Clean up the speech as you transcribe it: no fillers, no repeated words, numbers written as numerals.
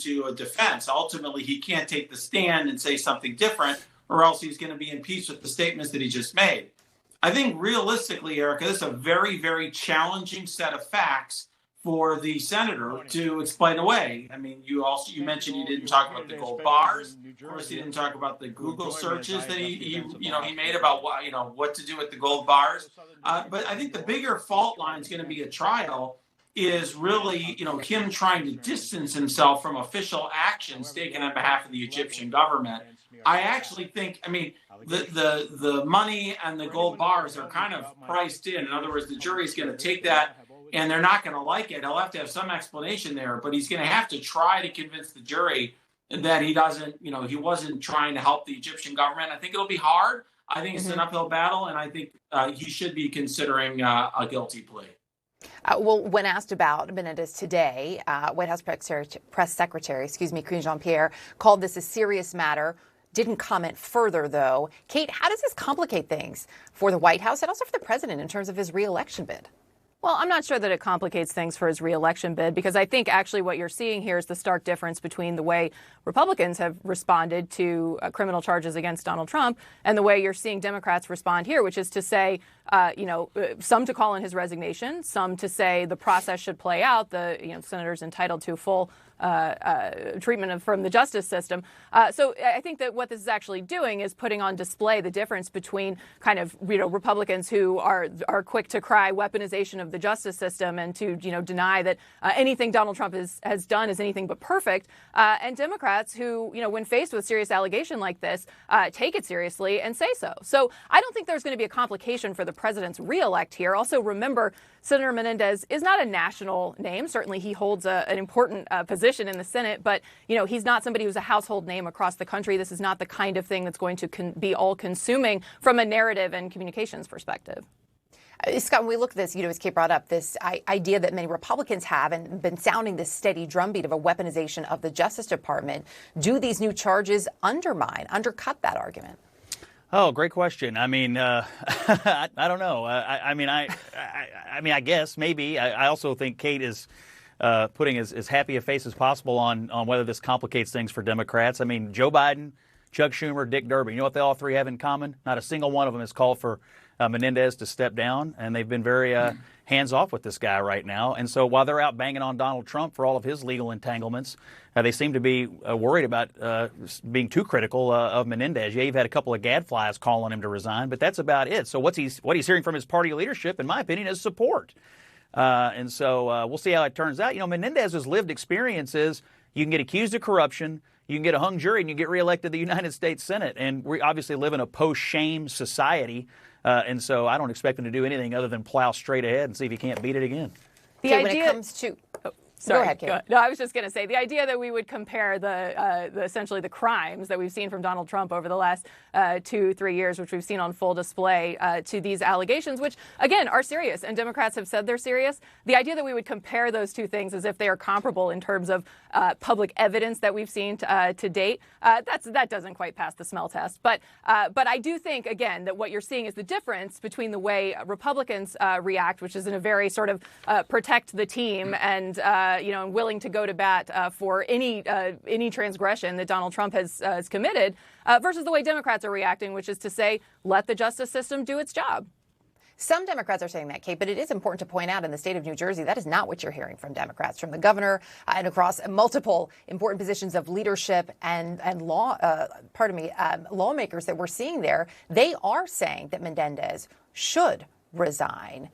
to a defense. Ultimately, he can't take the stand and say something different, or else he's going to be impeached with the statements that he just made. I think realistically, Erica, this is a very, very challenging set of facts for the senator to explain away. I mean, you mentioned you didn't talk about the gold bars. Of course, he didn't talk about the Google searches that he made about what to do with the gold bars. But I think the bigger fault line is going to be a trial is really, him trying to distance himself from official actions taken on behalf of the Egyptian government. I actually think, the money and the gold bars are kind of priced in. In other words, the jury's going to take that and they're not going to like it. He'll have to have some explanation there, but he's going to have to try to convince the jury that he wasn't trying to help the Egyptian government. I think it'll be hard. I think it's an uphill battle, and I think he should be considering a guilty plea. Well, when asked about Menendez today, White House Press Secretary, Karine Jean-Pierre, called this a serious matter. Didn't comment further, though. Kate, how does this complicate things for the White House and also for the president in terms of his reelection bid? Well, I'm not sure that it complicates things for his reelection bid, because I think actually what you're seeing here is the stark difference between the way Republicans have responded to criminal charges against Donald Trump and the way you're seeing Democrats respond here, which is to say, some to call in his resignation, some to say the process should play out. The senator's entitled to full treatment from the justice system. So I think that what this is actually doing is putting on display the difference between kind of Republicans who are quick to cry weaponization of the justice system and to deny that anything Donald Trump has done is anything but perfect, and Democrats who when faced with serious allegation like this take it seriously and say so. So I don't think there's going to be a complication for the president's reelect here. Also, remember, Senator Menendez is not a national name. Certainly, he holds an important position in the Senate, but he's not somebody who's a household name across the country. This is not the kind of thing that's going to be all-consuming from a narrative and communications perspective. Scott, when we look at this, as Kate brought up, this idea that many Republicans have and been sounding this steady drumbeat of a weaponization of the Justice Department, do these new charges undercut that argument? Oh, great question. I mean, I don't know. I guess maybe. I also think Kate is putting as happy a face as possible on whether this complicates things for Democrats. I mean, Joe Biden, Chuck Schumer, Dick Durbin, you know what they all three have in common? Not a single one of them has called for Menendez to step down, and they've been very hands-off with this guy right now. And so while they're out banging on Donald Trump for all of his legal entanglements, they seem to be worried about being too critical of Menendez. Yeah, you've had a couple of gadflies calling him to resign, but that's about it. So what he's hearing from his party leadership, in my opinion, is support. And so we'll see how it turns out. Menendez's lived experience is you can get accused of corruption, you can get a hung jury, and you get reelected to the United States Senate. And we obviously live in a post-shame society. And so I don't expect him to do anything other than plow straight ahead and see if he can't beat it again. When it comes to... Sorry. Go ahead, Kate. No, I was just going to say the idea that we would compare the essentially the crimes that we've seen from Donald Trump over the last 2-3 years, which we've seen on full display, to these allegations, which, again, are serious. And Democrats have said they're serious. The idea that we would compare those two things as if they are comparable in terms of public evidence that we've seen to date, that doesn't quite pass the smell test. But I do think, again, that what you're seeing is the difference between the way Republicans react, which is in a very sort of protect the team and willing to go to bat for any transgression that Donald Trump has committed, versus the way Democrats are reacting, which is to say, let the justice system do its job. Some Democrats are saying that, Kate, but it is important to point out in the state of New Jersey, that is not what you're hearing from Democrats, from the governor and across multiple important positions of leadership and lawmakers that we're seeing there. They are saying that Menendez should resign.